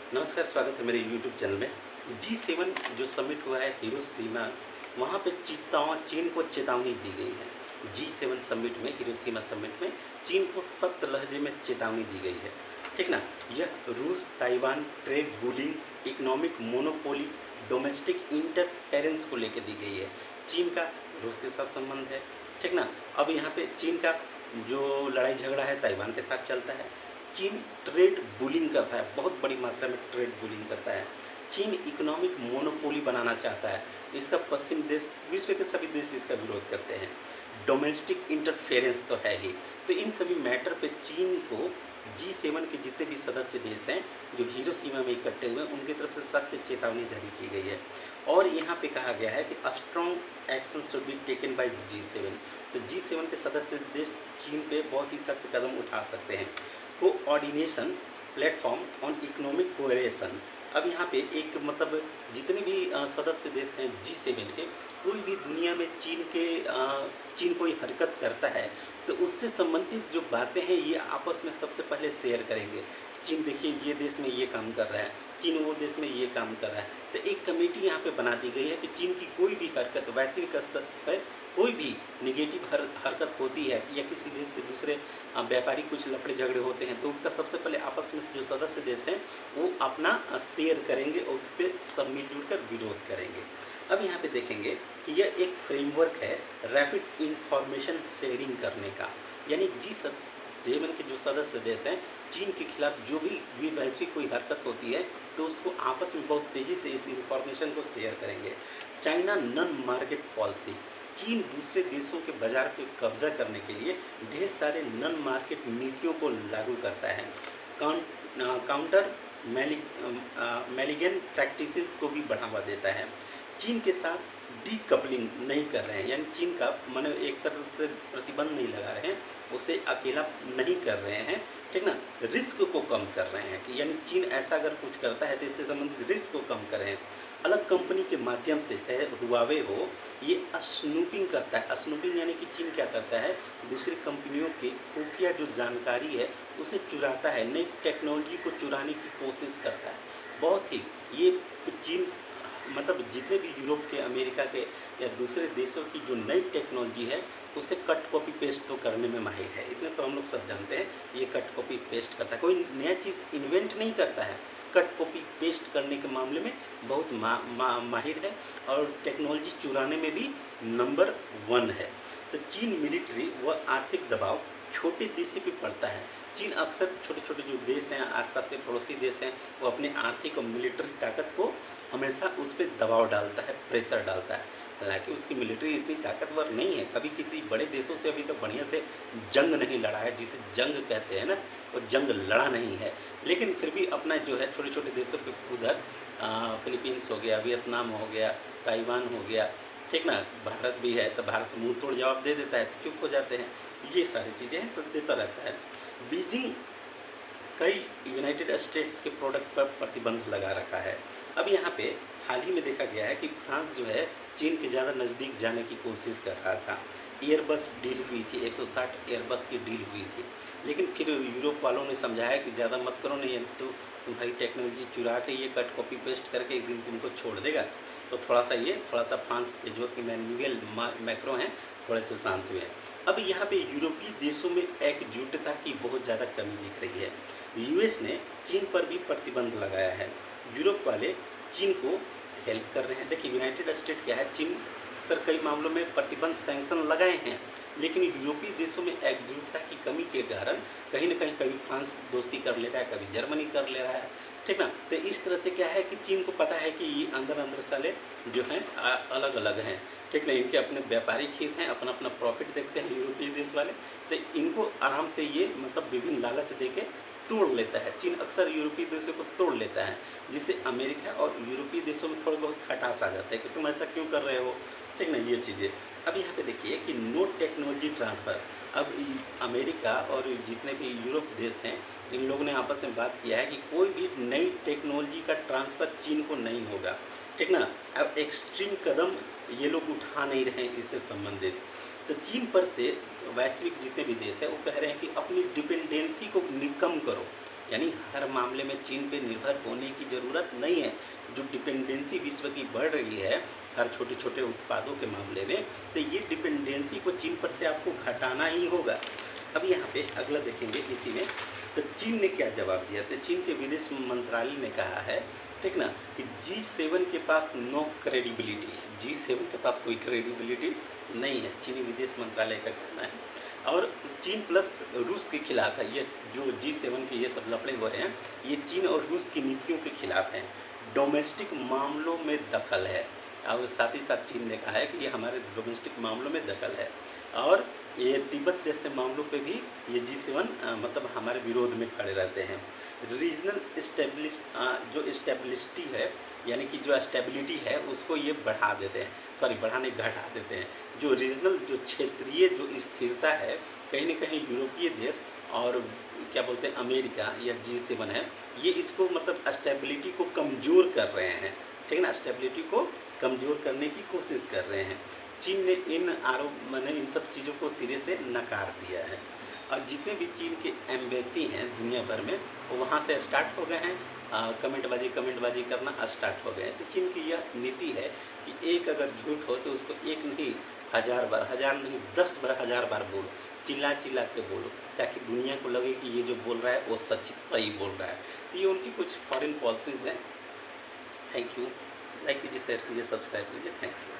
नमस्कार, स्वागत है मेरे यूट्यूब चैनल में। G7 जो समिट हुआ है हिरोशिमा, वहाँ पे चीन को चेतावनी दी गई है। G7 समिट में, हिरोशिमा समिट में चीन को सख्त लहजे में चेतावनी दी गई है, ठीक ना। यह रूस Taiwan trade bullying, economic monopoly, domestic interference को लेकर दी गई है। चीन का रूस के साथ संबंध है, ठीक ना। अब यहाँ पे चीन का जो लड़ाई झगड़ा है ताइवान के साथ चलता है। चीन ट्रेड बुलिंग करता है, बहुत बड़ी मात्रा में ट्रेड बुलिंग करता है। चीन इकोनॉमिक मोनोपोली बनाना चाहता है। इसका पश्चिम देश, विश्व के सभी देश इसका विरोध करते हैं। डोमेस्टिक इंटरफेरेंस तो है ही। तो इन सभी मैटर पे चीन को G7 के जितने भी सदस्य देश हैं जो हिरोशिमा में इकट्ठे हुए, उनकी तरफ से सख्त चेतावनी जारी की गई है। और यहाँ पे कहा गया है कि strong action should be taken by G7। तो G7 के सदस्य देश चीन पे बहुत ही सख्त कदम उठा सकते हैं। Coordination platform on economic cooperation. अब यहाँ पे एक मतलब जितने भी सदस्य देश हैं G7 के, कोई भी दुनिया में चीन कोई हरकत करता है तो उससे संबंधित जो बातें हैं ये आपस में सबसे पहले शेयर करेंगे। चीन देखिए ये देश में ये काम कर रहा है, चीन वो देश में ये काम कर रहा है। तो एक कमेटी यहाँ पे बना दी गई है कि चीन की कोई भी हरकत वैश्विक स्तर पर कोई भी निगेटिव हरकत होती है या किसी देश के दूसरे व्यापारी कुछ लफड़े झगड़े होते हैं, तो उसका सबसे पहले आपस में जो सदस्य देश हैं वो अपना शेयर करेंगे और उस पर सब मिलजुल कर विरोध करेंगे। अब यहाँ पे देखेंगे कि यह एक फ्रेमवर्क है रैपिड इंफॉर्मेशन शेयरिंग करने का। यानी G7 के जो सदस्य देश हैं चीन के खिलाफ जो भी वैश्विक कोई हरकत होती है तो उसको आपस में बहुत तेज़ी से इस इंफॉर्मेशन को शेयर करेंगे। China non market policy. चीन दूसरे देशों के बाजार पर कब्जा करने के लिए ढेर सारे नॉन मार्केट नीतियों को लागू करता है। काउंटर मैलिगन प्रैक्टिसेस को भी बढ़ावा देता है। चीन के साथ डीकपलिंग नहीं कर रहे हैं, यानी चीन का माने एक तरह से प्रतिबंध नहीं लगा रहे हैं, उसे अकेला नहीं कर रहे हैं, ठीक ना। रिस्क को कम कर रहे हैं कि यानी चीन ऐसा अगर कुछ करता है तो इससे संबंधित रिस्क को कम कर रहे हैं। अलग कंपनी के माध्यम से, चाहे हुआवे हो, ये स्नूपिंग करता है। स्नूपिंग यानी कि चीन क्या करता है, दूसरी कंपनियों की खुफिया जो जानकारी है उसे चुराता है, नई टेक्नोलॉजी को चुराने की कोशिश करता है। बहुत ही ये चीन मतलब जितने भी यूरोप के, अमेरिका के या दूसरे देशों की जो नई टेक्नोलॉजी है उसे कट कॉपी पेस्ट तो करने में माहिर है। इतने तो हम लोग सब जानते हैं, ये कट कॉपी पेस्ट करता है, कोई नया चीज़ इन्वेंट नहीं करता है, कट कॉपी पेस्ट करने के मामले में बहुत माहिर है और टेक्नोलॉजी चुराने में भी नंबर 1 है। तो चीन मिलिट्री व आर्थिक दबाव छोटे देश पे पड़ता है। चीन अक्सर छोटे छोटे जो देश हैं, आसपास के पड़ोसी देश हैं, वो अपने आर्थिक और मिलिट्री ताकत को हमेशा उस पर दबाव डालता है, प्रेशर डालता है। हालांकि उसकी मिलिट्री इतनी ताकतवर नहीं है, कभी किसी बड़े देशों से अभी तक बढ़िया से जंग नहीं लड़ा है, जिसे जंग कहते हैं ना, वो जंग लड़ा नहीं है। लेकिन फिर भी अपना जो है छोटे छोटे देशों के उधर फिलीपींस हो गया, वियतनाम हो गया, ताइवान हो गया, ठीक ना, भारत भी है, तो भारत मुंह तोड़ जवाब दे देता है तो चुप हो जाते हैं। ये सारी चीज़ें हैं तो देता रहता है। बीजिंग कई यूनाइटेड स्टेट्स के प्रोडक्ट पर प्रतिबंध लगा रखा है। अब यहाँ पे हाल ही में देखा गया है कि फ्रांस जो है चीन के ज़्यादा नज़दीक जाने की कोशिश कर रहा था। एयरबस डील हुई थी, 160 एयरबस की डील हुई थी, लेकिन फिर यूरोप वालों ने समझाया कि ज़्यादा मत करो, नहीं तो तुम्हारी टेक्नोलॉजी चुरा के ये कट कॉपी पेस्ट करके एक दिन तुमको छोड़ देगा। तो थोड़ा सा फ्रांस के जो कि मैनुअल मैक्रो हैं थोड़े से शांत हुए हैं। अब यहाँ पे यूरोपीय देशों में एकजुटता की बहुत ज़्यादा कमी दिख रही है। यूएस ने चीन पर भी प्रतिबंध लगाया है। यूरोप वाले चीन को हेल्प कर रहे हैं। देखिए यूनाइटेड स्टेट क्या है, चीन पर कई मामलों में प्रतिबंध सैंक्शन लगाए हैं, लेकिन यूरोपीय देशों में एकजुटता की कमी के कारण कहीं न कहीं कभी फ्रांस दोस्ती कर ले रहा है, कभी जर्मनी कर ले रहा है, ठीक ना। तो इस तरह से क्या है कि चीन को पता है कि ये अंदर अंदर साले जो हैं अलग अलग हैं, ठीक ना। इनके अपने व्यापारिक हित हैं, अपना अपना प्रॉफिट देखते हैं यूरोपीय देश वाले, तो इनको आराम से ये मतलब विभिन्न लालच दे के तोड़ लेता है। चीन अक्सर यूरोपीय देशों को तोड़ लेता है, जिससे अमेरिका और यूरोपीय देशों में थोड़े बहुत खटास आ जाता है कि तुम ऐसा क्यों कर रहे हो, ठीक ना, ये चीज़ें। अब यहाँ पे देखिए कि नो टेक्नोलॉजी ट्रांसफ़र। अब अमेरिका और जितने भी यूरोप देश हैं, इन लोगों ने आपस में बात किया है कि कोई भी नई टेक्नोलॉजी का ट्रांसफ़र चीन को नहीं होगा, ठीक ना। अब एक्सट्रीम कदम ये लोग उठा नहीं रहे हैं इससे संबंधित। तो चीन पर से वैश्विक जितने भी देश हैं वो कह रहे हैं कि अपनी डिपेंडेंसी को कम करो, यानी हर मामले में चीन पे निर्भर होने की ज़रूरत नहीं है। जो डिपेंडेंसी विश्व की बढ़ रही है हर छोटे छोटे उत्पादों के मामले में, तो ये डिपेंडेंसी को चीन पर से आपको घटाना ही होगा। अब यहाँ पे अगला देखेंगे इसी में, तो चीन ने क्या जवाब दिया। तो चीन के विदेश मंत्रालय ने कहा है, ठीक ना, कि G7 के पास नो क्रेडिबिलिटी, G7 के पास कोई क्रेडिबिलिटी नहीं है, चीनी विदेश मंत्रालय का कहना है। और चीन प्लस रूस के खिलाफ है, ये जो G7 के ये सब लफड़े हो रहे हैं, ये चीन और रूस की नीतियों के खिलाफ हैं, डोमेस्टिक मामलों में दखल है। और साथ ही साथ चीन ने कहा है कि ये हमारे डोमेस्टिक मामलों में दखल है, और ये तिब्बत जैसे मामलों पे भी ये G7 मतलब हमारे विरोध में खड़े रहते हैं। रीजनल जो स्टेबिलिटी है, यानी कि जो स्टेबिलिटी है उसको ये बढ़ा देते हैं, बढ़ाने घटा देते हैं। जो रीजनल जो क्षेत्रीय जो स्थिरता है, कहीं न कहीं यूरोपीय देश और क्या बोलते हैं अमेरिका या G7 है, ये इसको मतलब स्टेबिलिटी को कमज़ोर कर रहे हैं, ठीक है ना, स्टेबिलिटी को कमज़ोर करने की कोशिश कर रहे हैं। चीन ने इन आरोप मैंने इन सब चीज़ों को सिरे से नकार दिया है। और जितने भी चीन के एम्बेसी हैं दुनिया भर में, वो वहाँ से स्टार्ट हो गए हैं, कमेंटबाजी करना स्टार्ट हो गए हैं। तो चीन की यह नीति है कि एक अगर झूठ हो तो उसको एक नहीं हज़ार नहीं 10 बार 1000 बार बोलो, चिल्ला चिल्ला के बोलो, ताकि दुनिया को लगे कि ये जो बोल रहा है वो सही बोल रहा है। तो ये उनकी कुछ फॉरेन पॉलिसीज़ हैं। Thank you. लाइक कीजिए, शेयर कीजिए, सब्सक्राइब कीजिए। Thank you.